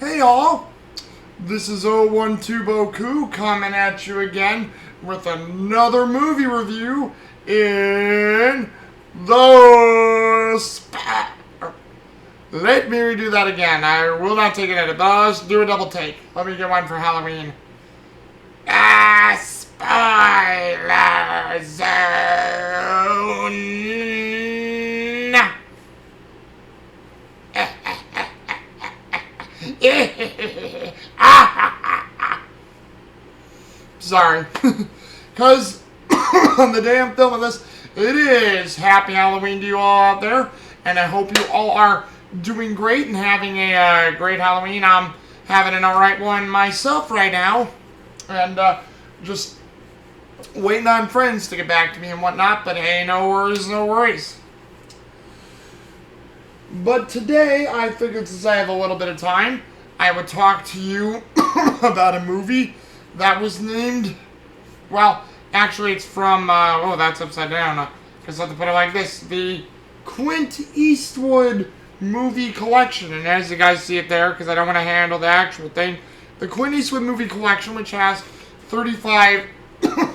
Hey all, this is 012Boku coming at you again with another movie review in the Let me redo that again. I will not take an edit, but let's do a double take. Let me get one for Halloween. Spoiler zone. Sorry. Because on the day I'm filming this, it is Happy Halloween to you all out there. And I hope you all are doing great and having a great Halloween. I'm having an alright one myself right now. And just waiting on friends to get back to me and whatnot. But hey, no worries, no worries. But today, I figured since I have a little bit of time, I would talk to you about a movie that was named, well, actually it's from, oh, that's upside down, because I have to put it like this, the Clint Eastwood movie collection. And as you guys see it there, because I don't want to handle the actual thing, the Clint Eastwood movie collection, which has 35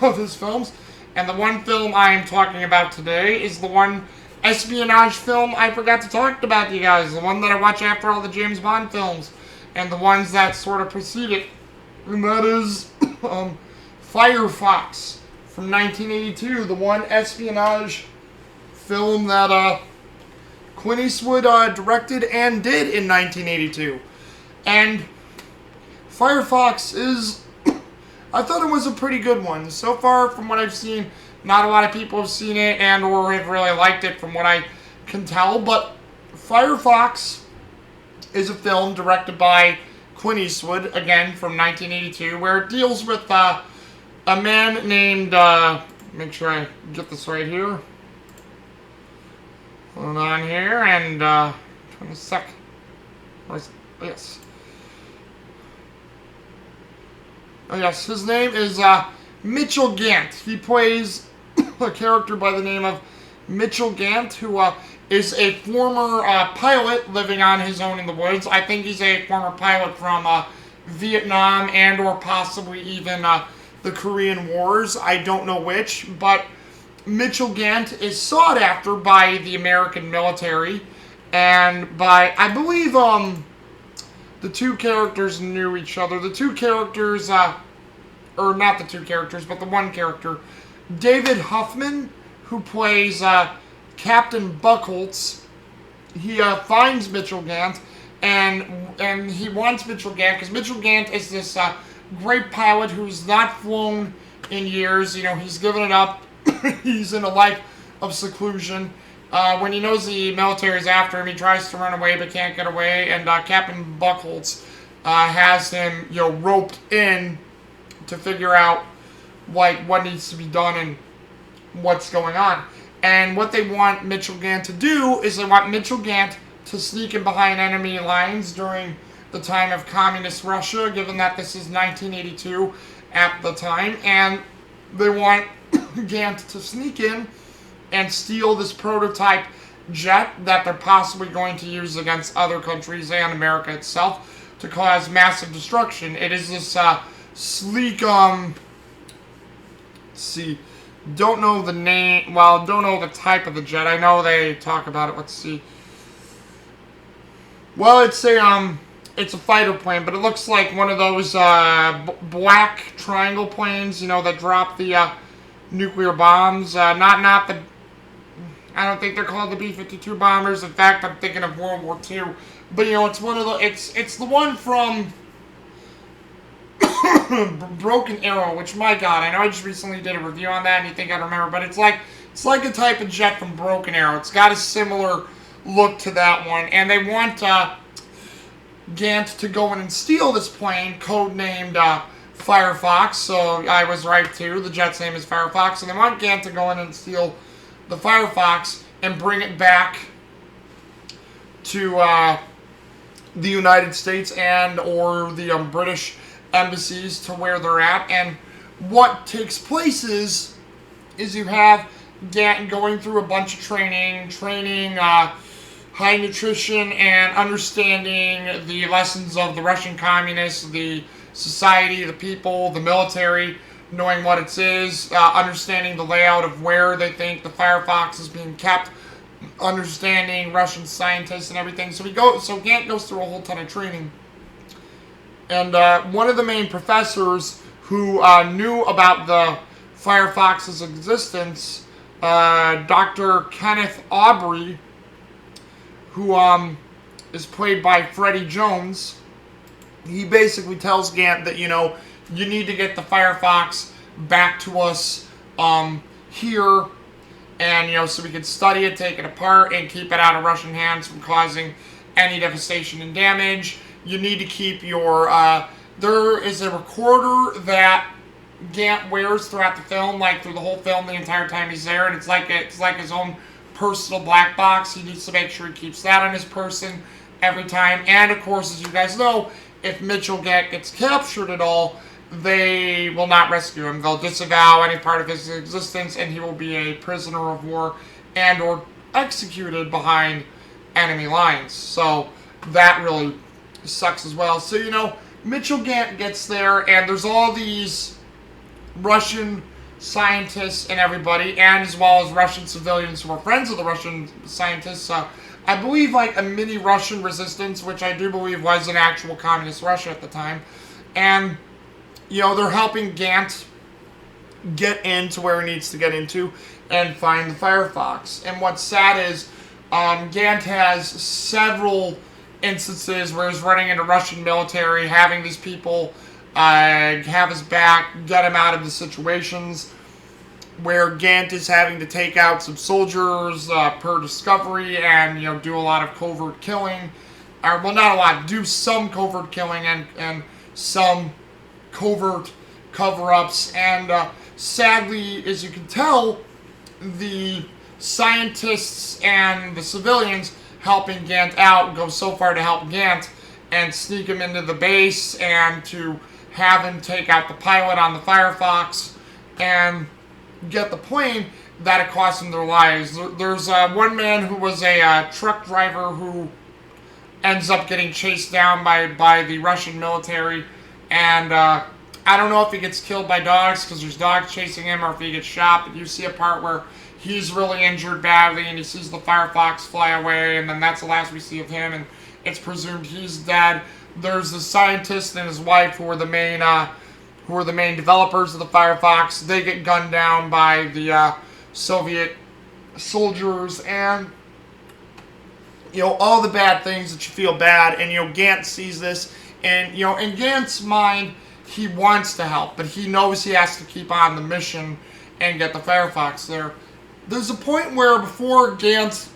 of his films, and the one film I am talking about today is the one espionage film I forgot to talk about to you guys, the one that I watch after all the James Bond films, and the ones that sort of precede it, and that is Firefox from 1982, the one espionage film that Clint Eastwood directed and did in 1982. And Firefox is, I thought it was a pretty good one. So far, from what I've seen, not a lot of people have seen it and or have really liked it from what I can tell, but Firefox is a film directed by Clint Eastwood, again, from 1982, where it deals with a man named, make sure I get this right here. Hold on here, and, in a sec. Yes. Oh, yes, his name is, Mitchell Gant. He plays a character by the name of Mitchell Gant, who is a former pilot living on his own in the woods. I think he's a former pilot from Vietnam and or possibly even the Korean Wars. I don't know which, but Mitchell Gant is sought after by the American military and by, I believe, the two characters knew each other. The two characters, or not the two characters, but the one character, David Huffman, who plays Captain Buckholz. He finds Mitchell Gant, and he wants Mitchell Gant, because Mitchell Gant is this great pilot who's not flown in years. You know, he's given it up. He's in a life of seclusion. When he knows the military is after him, he tries to run away but can't get away, and Captain Buckholz has him, you know, roped in to figure out like what needs to be done and what's going on. And what they want Mitchell Gant to do is they want Mitchell Gant to sneak in behind enemy lines during the time of communist Russia, given that this is 1982 at the time, and they want Gant to sneak in and steal this prototype jet that they're possibly going to use against other countries and America itself to cause massive destruction. It is this sleek, let's see, don't know the name, well, don't know the type of the jet. I know they talk about it, let's see. Well, it's a fighter plane, but it looks like one of those black triangle planes, you know, that drop the nuclear bombs. Not the, I don't think they're called the B-52 bombers. In fact, I'm thinking of World War II. But, you know, it's one of the, it's the one from Broken Arrow, which, my God, I know I just recently did a review on that, and you think I'd remember, but it's like a type of jet from Broken Arrow. It's got a similar look to that one, and they want Gant to go in and steal this plane, codenamed Firefox, so I was right too, the jet's name is Firefox, and they want Gant to go in and steal the Firefox and bring it back to the United States and or the British embassies to where they're at. And what takes place is you have Gant going through a bunch of training high nutrition and understanding the lessons of the Russian communists, the society, the people, the military, knowing what it is, understanding the layout of where they think the Firefox is being kept, understanding Russian scientists and everything. So Gant goes through a whole ton of training. And one of the main professors who knew about the Firefox's existence, Dr. Kenneth Aubrey, who is played by Freddie Jones, he basically tells Gant that, you need to get the Firefox back to us here, and, so we can study it, take it apart, and keep it out of Russian hands from causing any devastation and damage. You need to keep your, there is a recorder that Gant wears throughout the film, like through the whole film, the entire time he's there, and it's like his own personal black box. He needs to make sure he keeps that on his person every time. And of course, as you guys know, if Mitchell Gant gets captured at all, they will not rescue him. They'll disavow any part of his existence, and he will be a prisoner of war and or executed behind enemy lines. So that really sucks as well. So, Mitchell Gant gets there, and there's all these Russian scientists and everybody, and as well as Russian civilians who are friends of the Russian scientists. I believe like a mini Russian resistance, which I do believe was an actual communist Russia at the time. And, they're helping Gant get into where he needs to get into and find the Firefox. And what's sad is Gant has several instances where he's running into Russian military, having these people have his back, get him out of the situations where Gant is having to take out some soldiers per discovery and, do a lot of covert killing. Or, well, not a lot, do some covert killing and some covert cover-ups. And sadly, as you can tell, the scientists and the civilians helping Gant out go so far to help Gant and sneak him into the base and to have him take out the pilot on the Firefox and get the plane that it cost them their lives. There's one man who was a truck driver who ends up getting chased down by the Russian military, and I don't know if he gets killed by dogs because there's dogs chasing him, or if he gets shot, but you see a part where he's really injured badly and he sees the Firefox fly away, and then that's the last we see of him, and it's presumed he's dead. There's the scientist and his wife who are the main developers of the Firefox. They get gunned down by the Soviet soldiers, and all the bad things that you feel bad. And Gant sees this, and in Gant's mind, he wants to help, but he knows he has to keep on the mission and get the Firefox there. There's a point where before Gant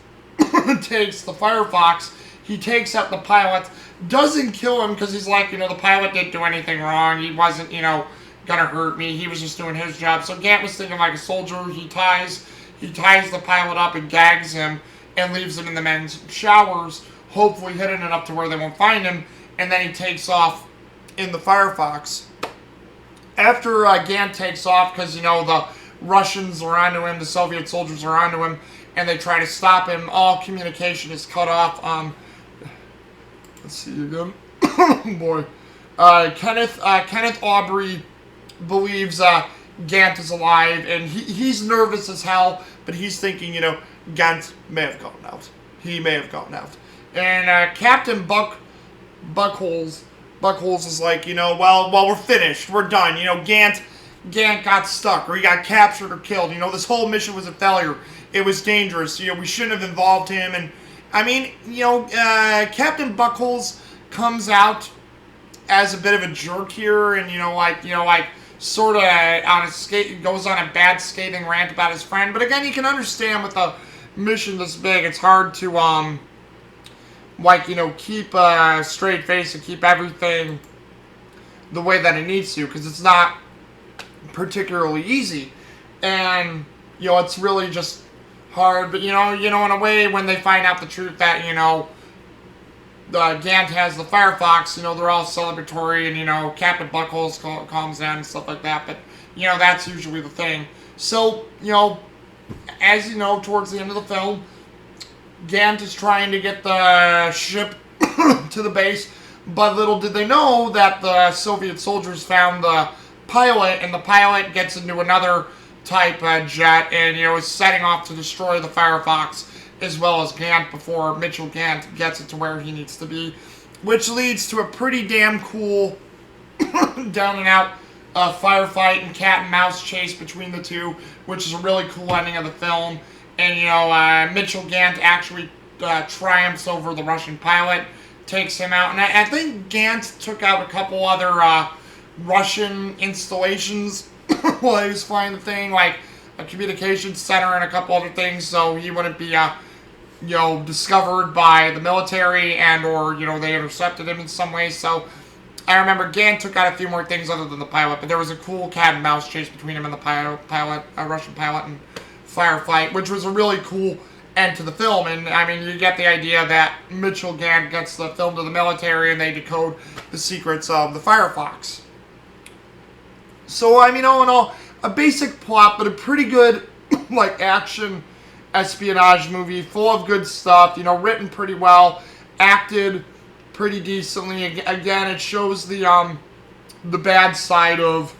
takes the Firefox, he takes out the pilot, doesn't kill him because he's like, the pilot didn't do anything wrong. He wasn't, gonna hurt me. He was just doing his job. So Gant was thinking like a soldier. He ties the pilot up and gags him and leaves him in the men's showers, hopefully hidden enough to where they won't find him. And then he takes off in the Firefox. After Gant takes off, because, the Russians are onto him, the Soviet soldiers are onto him, and they try to stop him, all communication is cut off. Let's see again. Boy. Kenneth Aubrey believes Gant is alive, and he's nervous as hell, but he's thinking, Gant may have gotten out. He may have gotten out. And Captain Buckholes is like, well, we're finished. We're done. Gant got stuck, or he got captured or killed. This whole mission was a failure. It was dangerous. We shouldn't have involved him. And I mean, Captain Buckholes comes out as a bit of a jerk here, and sort of goes on a bad scathing rant about his friend. But again, you can understand with a mission this big, it's hard to keep a straight face and keep everything the way that it needs to, because it's not particularly easy, and it's really just hard. But in a way, when they find out the truth that Gant has the Firefox, they're all celebratory, and Captain Buckholes calms down and stuff like that. But that's usually the thing. So towards the end of the film, Gant is trying to get the ship to the base, but little did they know that the Soviet soldiers found the pilot, and the pilot gets into another type jet and, is setting off to destroy the Firefox as well as Gant before Mitchell Gant gets it to where he needs to be, which leads to a pretty damn cool down and out firefight and cat and mouse chase between the two, which is a really cool ending of the film. And Mitchell Gant actually triumphs over the Russian pilot, takes him out, and I think Gant took out a couple other Russian installations while he was flying the thing, like a communications center and a couple other things, so he wouldn't be discovered by the military, and or they intercepted him in some way. So I remember Gant took out a few more things other than the pilot, but there was a cool cat and mouse chase between him and the Russian pilot, and firefight, which was a really cool end to the film. And I mean, you get the idea that Mitchell Gant gets the film to the military and they decode the secrets of the Firefox. So I mean, all in all, a basic plot, but a pretty good action espionage movie, full of good stuff, written pretty well, acted pretty decently. Again, it shows the bad side of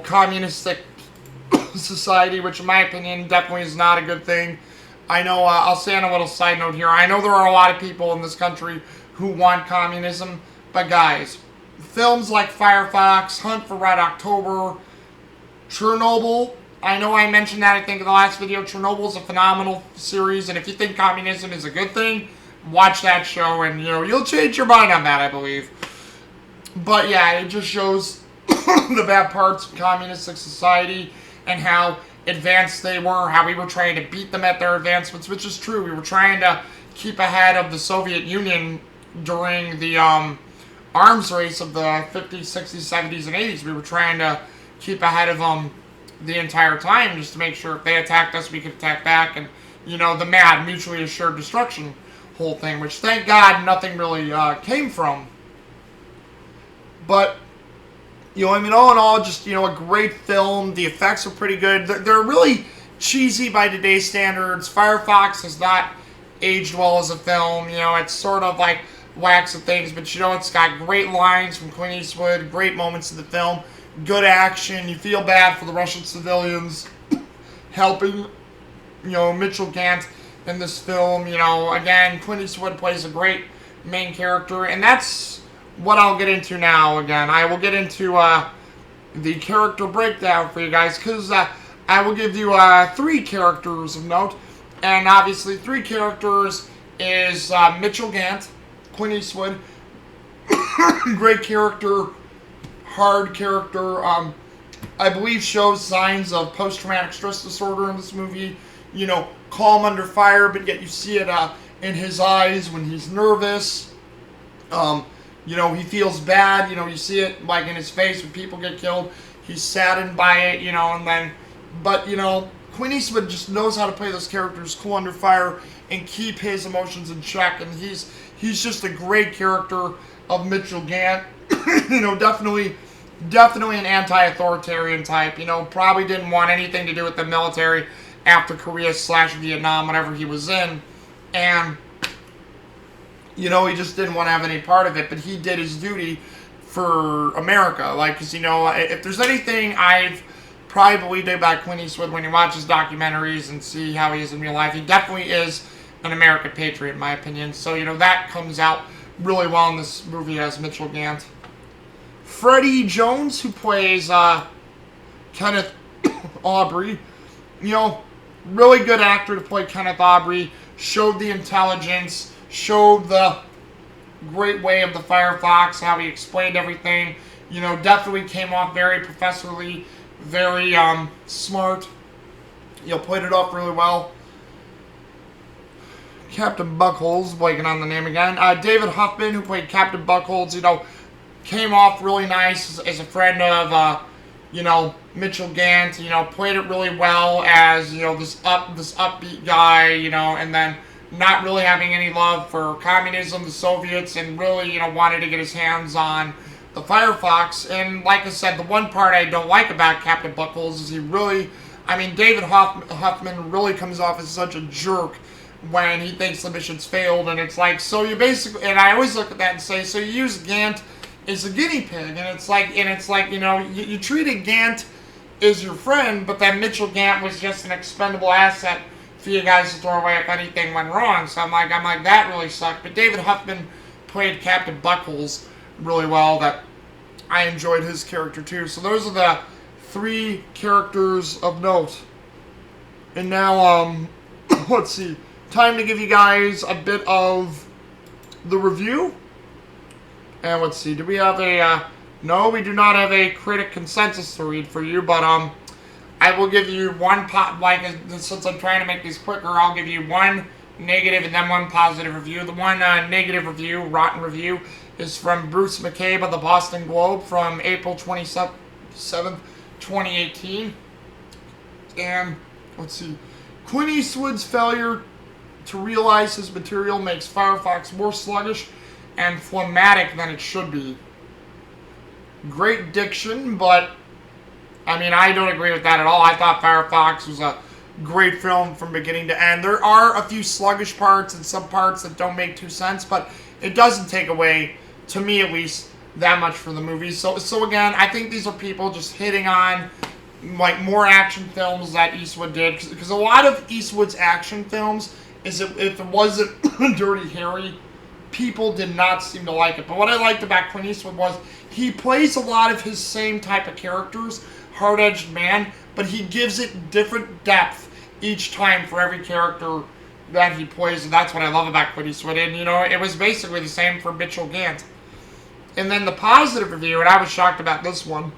communistic society, which in my opinion definitely is not a good thing. I know, I'll say on a little side note here, I know there are a lot of people in this country who want communism, but guys, films like Firefox, Hunt for Red October, Chernobyl, I know I mentioned that, I think, in the last video. Chernobyl is a phenomenal series, and if you think communism is a good thing, watch that show, and, you'll change your mind on that, I believe. But, yeah, it just shows the bad parts of communistic society and how advanced they were, how we were trying to beat them at their advancements, which is true. We were trying to keep ahead of the Soviet Union during the arms race of the 50s, 60s, 70s, and 80s. We were trying to keep ahead of them the entire time, just to make sure if they attacked us, we could attack back, and, the MAD, mutually assured destruction whole thing, which, thank God, nothing really came from. But, all in all, just, a great film. The effects are pretty good. They're really cheesy by today's standards. Firefox has not aged well as a film. It's sort of like wax of things, but, it's got great lines from Clint Eastwood, great moments in the film, good action. You feel bad for the Russian civilians helping, Mitchell Gant in this film. Again, Clint Eastwood plays a great main character, and that's what I'll get into now. Again, I will get into the character breakdown for you guys, because I will give you 3 characters of note, and obviously 3 characters is Mitchell Gant, Clint Eastwood, great character, hard character, I believe shows signs of post-traumatic stress disorder in this movie, calm under fire, but yet you see it in his eyes when he's nervous. He feels bad, you see it in his face when people get killed. He's saddened by it, but Clint Eastwood just knows how to play those characters cool under fire and keep his emotions in check, and he's just a great character of Mitchell Gant. Definitely an anti-authoritarian type, probably didn't want anything to do with the military after Korea/Vietnam, whatever he was in, and he just didn't want to have any part of it, but he did his duty for America, because, if there's anything I've probably believed about Clint Eastwood when he watches documentaries and see how he is in real life, he definitely is an American patriot, in my opinion. So, that comes out really well in this movie as Mitchell Gant. Freddie Jones, who plays Kenneth Aubrey, really good actor to play Kenneth Aubrey, showed the intelligence, showed the great way of the Firefox, how he explained everything, definitely came off very professionally, very smart, played it off really well. Captain Buckles, blanking on the name again, David Huffman, who played Captain Buckles, came off really nice as a friend of, Mitchell Gant, played it really well as, this upbeat guy, and then not really having any love for communism, the Soviets, and really, wanted to get his hands on the Firefox. And like I said, the one part I don't like about Captain Buckles is David Huffman really comes off as such a jerk when he thinks the mission's failed, and it's like, so you basically, and I always look at that and say, so you use Gant as a guinea pig, and it's like, you know, you treated Gant as your friend, but then Mitchell Gant was just an expendable asset for you guys to throw away if anything went wrong. So I'm like, that really sucked. But David Huffman played Captain Buckles really well. That I enjoyed his character too. So those are the 3 characters of note. And now, let's see. Time to give you guys a bit of the review. And let's see. Do we have a... no, we do not have a critic consensus to read for you. But, I will give you one... since I'm trying to make these quicker, I'll give you one negative and then one positive review. The one negative review, rotten review, is from Bruce McCabe of the Boston Globe from April 27th, 2018. And, let's see. Clint Eastwood's failure to realize his material makes Firefox more sluggish and phlegmatic than it should be. Great diction, but, I mean, I don't agree with that at all. I thought Firefox was a great film from beginning to end. There are a few sluggish parts and some parts that don't make too sense, but it doesn't take away, to me at least, that much from the movie. So again, I think these are people just hitting on like more action films that Eastwood did, because a lot of Eastwood's action films, if it wasn't Dirty Harry, people did not seem to like it. But what I liked about Clint Eastwood was he plays a lot of his same type of characters, hard-edged man, but he gives it different depth each time for every character that he plays, and that's what I love about Clint Eastwood. And, you know, it was basically the same for Mitchell Gant. And then the positive review, and I was shocked about this one,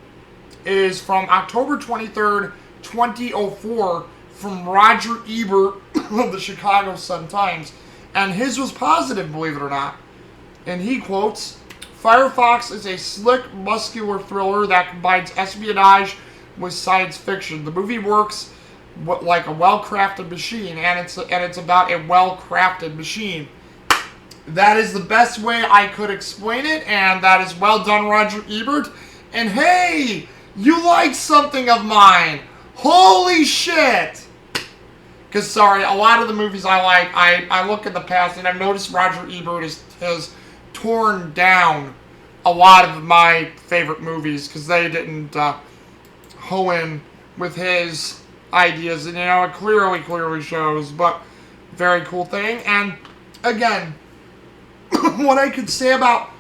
is from October 23rd, 2004, from Roger Ebert of the Chicago Sun-Times. And his was positive, believe it or not. And he quotes, Firefox is a slick, muscular thriller that combines espionage with science fiction. The movie works like a well-crafted machine, and it's about a well-crafted machine. That is the best way I could explain it, and that is well done, Roger Ebert. And hey, you like something of mine. Holy shit! Because, sorry, a lot of the movies I like, I look in the past, and I've noticed Roger Ebert has torn down a lot of my favorite movies, because they didn't hoe in with his ideas, and, you know, it clearly shows, but very cool thing. And, again, what I could say about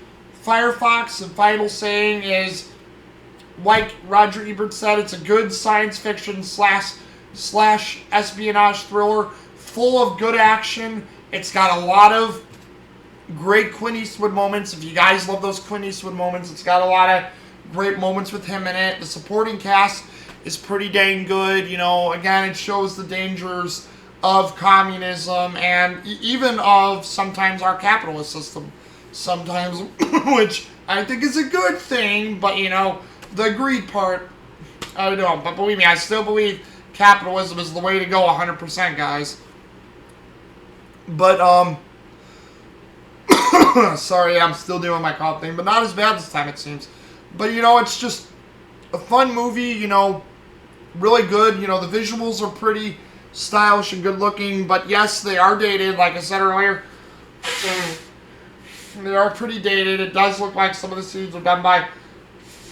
Firefox, the final saying is, like Roger Ebert said, it's a good science fiction slash espionage thriller, full of good action. It's got a lot of great Clint Eastwood moments. If you guys love those Clint Eastwood moments, it's got a lot of great moments with him in it. The supporting cast is pretty dang good. You know, again, it shows the dangers of communism and even of sometimes our capitalist system. Sometimes, which I think is a good thing, but, you know, the greed part, I don't know. But believe me, I still believe capitalism is the way to go 100%, guys. But, sorry, I'm still doing my cough thing, but not as bad this time, it seems. But, you know, it's just a fun movie, you know, really good. You know, the visuals are pretty stylish and good looking, but yes, they are dated, like I said earlier. They are pretty dated. It does look like some of the scenes are done by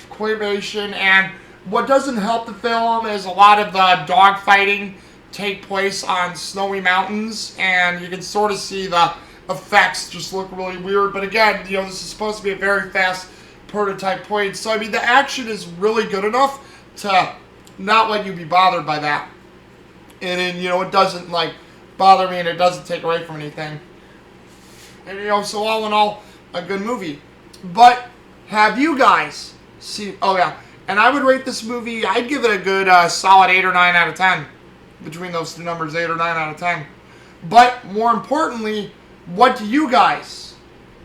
claymation, and what doesn't help the film is a lot of the dogfighting take place on snowy mountains, and you can sort of see the effects just look really weird. But again, you know, this is supposed to be a very fast prototype plane, so I mean, the action is really good enough to not let you be bothered by that. And then, you know, it doesn't, like, bother me, and it doesn't take away from anything. And, you know, so all in all, a good movie. But have you guys seen... Oh, yeah. And I would rate this movie... I'd give it a good solid 8 or 9 out of 10. Between those two numbers, 8 or 9 out of 10. But, more importantly, what do you guys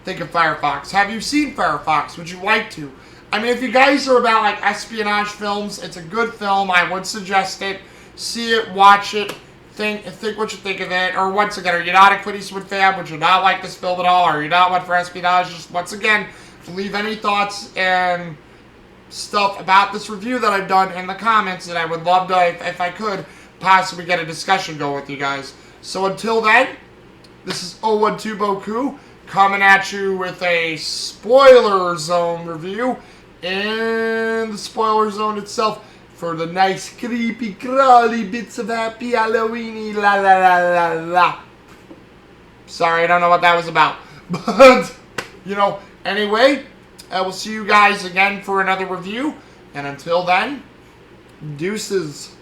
think of Firefox? Have you seen Firefox? Would you like to? I mean, if you guys are about, like, espionage films, it's a good film. I would suggest it. See it, watch it, think what you think of it. Or once again, are you not a Clint Eastwood fan? Would you not like this film at all? Are you not one for espionage? Just once again, leave any thoughts and stuff about this review that I've done in the comments, and I would love to, if I could, possibly get a discussion going with you guys. So until then, This is 012Boku coming at you with a spoiler zone review in the spoiler zone itself for the nice creepy crawly bits of happy Halloweeny la la la la la. Sorry, I don't know what that was about. But, you know, anyway, I will see you guys again for another review. And until then, deuces.